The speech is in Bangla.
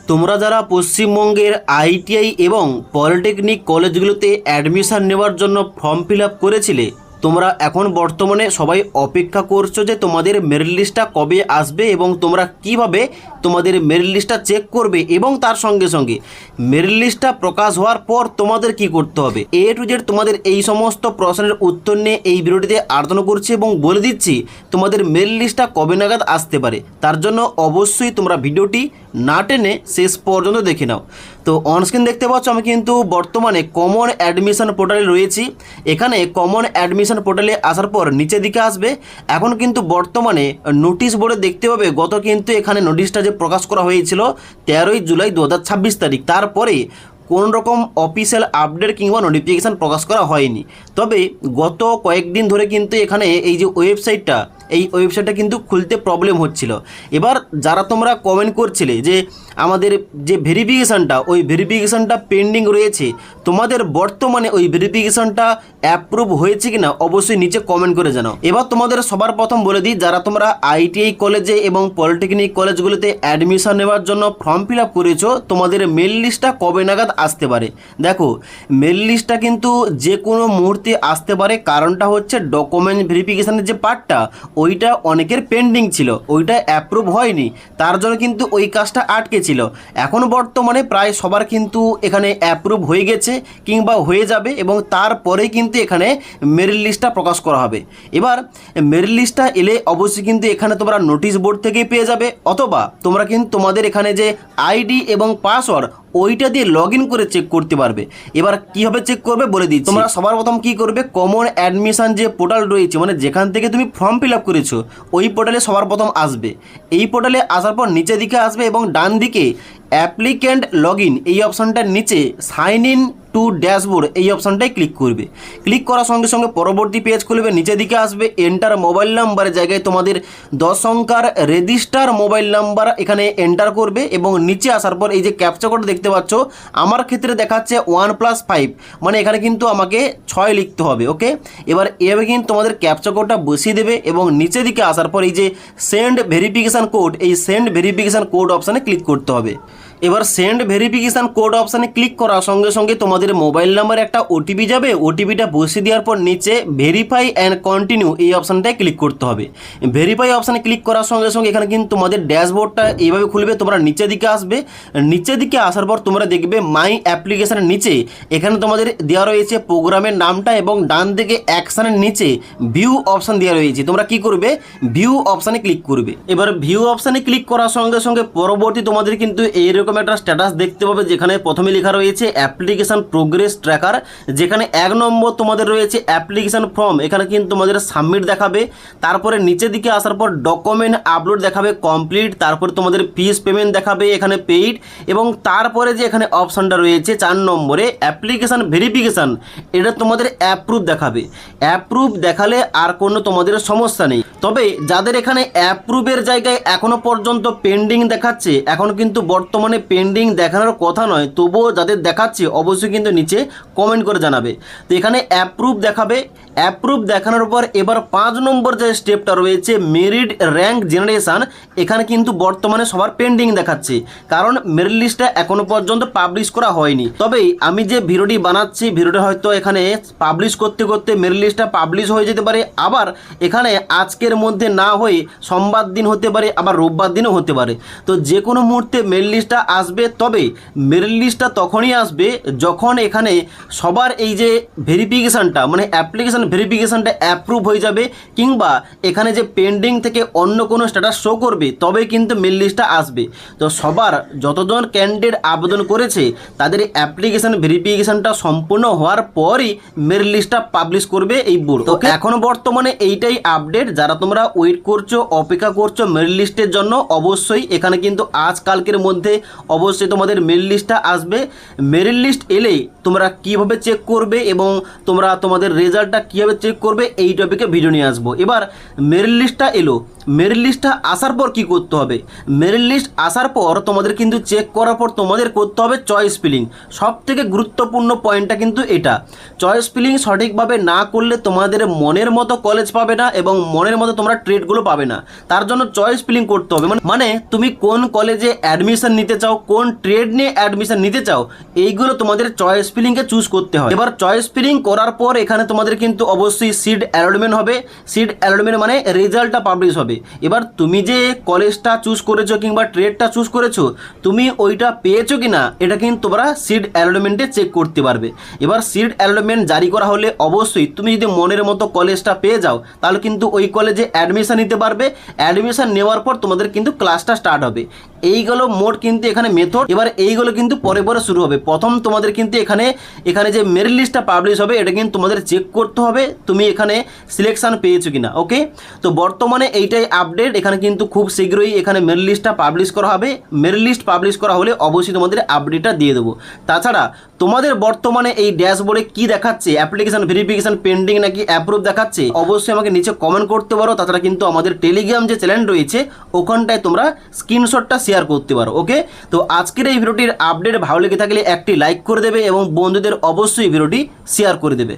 তোমরা যারা পশ্চিমবঙ্গের আইটিআই এবং পলিটেকনিক কলেজগুলোতে অ্যাডমিশন নেওয়ার জন্য ফর্ম ফিল আপ করেছিলে, তোমরা এখন বর্তমানে সবাই অপেক্ষা করছো যে তোমাদের মেরিট লিস্টটা কবে আসবে এবং তোমরা কিভাবে তোমাদের মেরিট লিস্টটা চেক করবে এবং তার সঙ্গে সঙ্গে মেরিট লিস্টটা প্রকাশ হওয়ার পর তোমাদের কি করতে হবে। এ টু জেড তোমাদের এই সমস্ত প্রশ্নের উত্তর নিয়ে এই ভিডিওটিতে আলোচনা করছি এবং বলে দিচ্ছি তোমাদের মেরিট লিস্টটা কবে নাগাদ আসতে পারে। তার জন্য অবশ্যই তোমরা ভিডিওটি না টেনে শেষ পর্যন্ত দেখে নাও। তো অনস্ক্রিন দেখতে পাচ্ছ আমি কিন্তু বর্তমানে কমন অ্যাডমিশন পোর্টালে রয়েছি। এখানে কমন অ্যাডমিশন পোর্টালে আসার পর নিচের দিকে আসবে। এখন কিন্তু বর্তমানে নোটিশ বোর্ডে দেখতে পাবে গত কিন্তু এখানে নোটিশটা যে প্রকাশ করা হয়েছিল 13ই জুলাই 2026 তারিখ, তারপরে কোন রকম অফিসিয়াল আপডেট কিংবা নোটিফিকেশান প্রকাশ করা হয়নি। তবে গত কয়েকদিন ধরে কিন্তু এখানে এই যে ওয়েবসাইটটা, এই ওয়েবসাইটটা কিন্তু খুলতে প্রবলেম হচ্ছিল। এবার যারা তোমরা কমেন্ট করছিলে যে আমাদের যে ভেরিফিকেশানটা, ওই ভেরিফিকেশানটা পেন্ডিং রয়েছে, তোমাদের বর্তমানে ওই ভেরিফিকেশানটা অ্যাপ্রুভ হয়েছে কিনা অবশ্যই নিচে কমেন্ট করে জানাও। এবার তোমাদের সবার প্রথম বলে দিই, যারা তোমরা আইটিআই কলেজে এবং পলিটেকনিক কলেজগুলোতে অ্যাডমিশন নেওয়ার জন্য ফর্ম ফিল আপ করেছো, তোমাদের মেল লিস্টটা কবে নাগাদ আসতে পারে। দেখো, মেল লিস্টটা কিন্তু যে কোনো মুহূর্তে আসতে পারে। কারণটা হচ্ছে ডকুমেন্ট ভেরিফিকেশানের যে পার্টটা, ওইটা অনেকের পেন্ডিং ছিল, ওইটা অ্যাপ্রুভ হয়নি, তার জন্য কিন্তু ওই কাজটা আটকে ছিল। এখন বর্তমানে প্রায় সবার কিন্তু এখানে অ্যাপ্রুভ হয়ে গেছে কিংবা হয়ে যাবে এবং তারপরেই কিন্তু এখানে মেরিট লিস্টটা প্রকাশ করা হবে। এবার মেরিট লিস্টটা এলে অবশ্যই কিন্তু এখানে তোমরা নোটিশ বোর্ড থেকেই পেয়ে যাবে, অথবা তোমরা কিন্তু তোমাদের এখানে যে আইডি এবং পাসওয়ার্ড ওইটা দিয়ে লগ ইন করে চেক করতে পারবে। এবার কীভাবে চেক করবে বলে দিচ্ছি। তোমরা সবার প্রথম কী করবে, কমন অ্যাডমিশন যে পোর্টাল রয়েছে, মানে যেখান থেকে তুমি ফর্ম ফিল আপ করেছো, ওই পোর্টালে সবার প্রথম আসবে। এই পোর্টালে আসার পর নিচের দিকে আসবে এবং ডান দিকে অ্যাপ্লিক্যান্ট লগ ইন এই অপশানটার নিচে সাইন ইন টু ড্যাশবোর্ড এই অপশানটাই ক্লিক করবে। ক্লিক করার সঙ্গে সঙ্গে পরবর্তী পেজ খুলবে। নিচের দিকে আসবে এন্টার মোবাইল নাম্বারের জায়গায় তোমাদের 10 সংখ্যার রেজিস্টার মোবাইল নাম্বার এখানে এন্টার করবে এবং নিচে আসার পর এই যে ক্যাপচা কোড দেখতে পাচ্ছ, আমার ক্ষেত্রে দেখাচ্ছে 1+5, মানে এখানে কিন্তু আমাকে 6 লিখতে হবে। ওকে, এবার এভাবে কিন্তু তোমাদের ক্যাপচা কোডটা বসিয়ে দেবে এবং নিচের দিকে আসার পর এই যে সেন্ড ভেরিফিকেশান কোড, এই সেন্ড ভেরিফিকেশান কোড অপশানে ক্লিক করতে হবে। এবার সেন্ড ভেরিফিকেশান কোড অপশানে ক্লিক করার সঙ্গে সঙ্গে তোমাদের মোবাইল নাম্বারে একটা ওটিপি যাবে। ওটিপিটা বসিয়ে দেওয়ার পর নিচে ভেরিফাই অ্যান্ড কন্টিনিউ এই অপশানটায় ক্লিক করতে হবে। ভেরিফাই অপশানে ক্লিক করার সঙ্গে সঙ্গে এখানে কিন্তু তোমাদের ড্যাশবোর্ডটা এইভাবে খুলবে। তোমরা নিচের দিকে আসবে, নিচের দিকে আসার পর তোমরা দেখবে মাই অ্যাপ্লিকেশানের নিচে এখানে তোমাদের দেওয়া রয়েছে প্রোগ্রামের নামটা এবং ডান দিকে অ্যাকশানের নিচে ভিউ অপশান দেওয়া রয়েছে। তোমরা কি করবে, ভিউ অপশানে ক্লিক করবে। এবার ভিউ অপশানে ক্লিক করার সঙ্গে সঙ্গে পরবর্তী তোমাদের কিন্তু এইরকম একটা স্ট্যাটাস দেখতে পাবে, যেখানে প্রথমে লেখা রয়েছে অ্যাপ্লিকেশন প্রোগ্রেস ট্র্যাকার, যেখানে 1 নম্বর তোমাদের রয়েছে অ্যাপ্লিকেশন ফর্ম, এখানে কিন্তু তোমাদের সাবমিট দেখাবে। তারপরে নিচের দিকে আসার পর ডকুমেন্ট আপলোড দেখাবে কমপ্লিট, তারপরে তোমাদের ফিস পেমেন্ট দেখাবে এখানে পেইড, এবং তারপরে যে এখানে অপশানটা রয়েছে 4 নম্বরে অ্যাপ্লিকেশন ভেরিফিকেশান, এটা তোমাদের অ্যাপ্রুভ দেখাবে। অ্যাপ্রুভ দেখালে আর কোনো তোমাদের সমস্যা নেই। তবে যাদের এখানে অ্যাপ্রুভের জায়গায় এখনো পর্যন্ত পেন্ডিং দেখাচ্ছে, এখন কিন্তু বর্তমানে পেন্ডিং দেখানোর কথা নয়, তবুও যাদের দেখাচ্ছে অবশ্যই কিন্তু নিচে কমেন্ট করে জানাবে। তো এখানে অ্যাপ্রুভ দেখাবে। অ্যাপ্রুভ দেখানোর পর এবার 5 নম্বর যে স্টেপটা রয়েছে মেরিট র্যাঙ্ক জেনারেশান, এখানে কিন্তু বর্তমানে সবার পেন্ডিং দেখাচ্ছে, কারণ মেরিট লিস্টটা এখনো পর্যন্ত পাবলিশ করা হয়নি। তবে আমি যে ভিডিওটি বানাচ্ছি, ভিডিওটা হয়তো এখানে পাবলিশ করতে করতে মেরিট লিস্টটা পাবলিশ হয়ে যেতে পারে, আবার এখানে আজকের মধ্যে না হয়ে সোমবার দিন হতে পারে, আবার রোববার দিনও হতে পারে। তো যে কোনো মুহূর্তে মেরিট লিস্টটা আসবে। তবে মেরিট লিস্টটা তখনই আসবে যখন এখানে সবার এই যে ভেরিফিকেশানটা, মানে অ্যাপ্লিকেশান ভেরিফিকেশানটা অ্যাপ্রুভ হয়ে যাবে, কিংবা এখানে যে পেন্ডিং থেকে অন্য কোনো স্ট্যাটাস শো করবে, তবে কিন্তু মেরিট লিস্টটা আসবে। তো সবার যতজন ক্যান্ডিডেট আবেদন করেছে তাদের অ্যাপ্লিকেশান ভেরিফিকেশানটা সম্পূর্ণ হওয়ার পরই মেরিট লিস্টটা পাবলিশ করবে এই বোর্ড। তো এখন বর্তমানে এইটাই আপডেট। যারা তোমরা ওয়েট করছো, অপেক্ষা করছো মেরিট লিস্টের জন্য, অবশ্যই এখানে কিন্তু আজ কালকের মধ্যে অবশ্যই তোমাদের মেরিট লিস্টটা আসবে। মেরিট লিস্ট এলে তোমরা কিভাবে চেক করবে এবং তোমরা তোমাদের রেজাল্টটা কীভাবে চেক করবে, এই টপিকে ভিডিও নিয়ে আসবো। এবার মেরিট লিস্টটা এলো, মেরিট লিস্টটা আসার পর কি করতে হবে, মেরিট লিস্ট আসার পর তোমাদের কিন্তু চেক করার পর তোমাদের করতে হবে চয়েস ফিলিং। সব থেকে গুরুত্বপূর্ণ পয়েন্টটা কিন্তু এটা, চয়েস ফিলিং সঠিকভাবে না করলে তোমাদের মনের মতো কলেজ পাবে না এবং মনের মতো তোমরা ট্রেডগুলো পাবে না। তার জন্য চয়েস ফিলিং করতে হবে, মানে তুমি কোন কলেজে অ্যাডমিশন নিতে চাও, কোন ট্রেড নিয়ে অ্যাডমিশন নিতে চাও, এইগুলো তোমাদের চয়েস ফিলিংকে চুজ করতে হয়। এবার চয়েস ফিলিং করার পর এখানে তোমাদের কিন্তু অবশ্যই সিট অ্যালটমেন্ট হবে। সিট অ্যালটমেন্ট মানে রেজাল্টটা পাবলিশ হবে। এবার তুমি যে কলেজটা চুজ করেছো কিংবা ট্রেডটা চুজ করেছো, তুমি ওইটা পেয়েছো কি না এটা কিন্তু তোমরা সিট অ্যালটমেন্টে চেক করতে পারবে। এবার সিট অ্যালটমেন্ট জারি করা হলে অবশ্যই তুমি যদি মনের মতো কলেজটা পেয়ে যাও তাহলে কিন্তু ওই কলেজে অ্যাডমিশন নিতে পারবে। অ্যাডমিশন নেওয়ার পর তোমাদের কিন্তু ক্লাসটা স্টার্ট হবে। এইগুলো মোট কিন্তু এখানে মেথড। এবার এইগুলো কিন্তু পরে পরে শুরু হবে। প্রথম তোমাদের কিন্তু এখানে যে মেরিট লিস্টটা পাবলিশ হবে এটা কিন্তু তোমাদের চেক করতে হবে তুমি এখানে সিলেকশন পেয়েছো কিনা। ওকে, তো বর্তমানে এইটাই আপডেট। এখানে কিন্তু খুব শীঘ্রই এখানে মেরিট লিস্টটা পাবলিশ করা হবে। মেরিট লিস্ট পাবলিশ করা হলে অবশ্যই তোমাদের আপডেটটা দিয়ে দেবো। তাছাড়া তোমাদের বর্তমানে এই ড্যাশবোর্ডে কি দেখাচ্ছে, অ্যাপ্লিকেশন ভেরিফিকেশন পেন্ডিং নাকি অ্যাপ্রুভ দেখাচ্ছে, অবশ্যই আমাকে নিচে কমেন্ট করতে পারো। তাছাড়া কিন্তু আমাদের টেলিগ্রাম যে চ্যানেল রয়েছে ওখানটায় তোমরা স্ক্রিনশটটা শেয়ার করতে পারো। ওকে, তো আজকের এই ভিডিওটির আপডেট ভালো লেগে থাকলে একটি লাইক করে দেবে এবং বন্ধুদের অবশ্যই ভিডিওটি শেয়ার করে দেবে।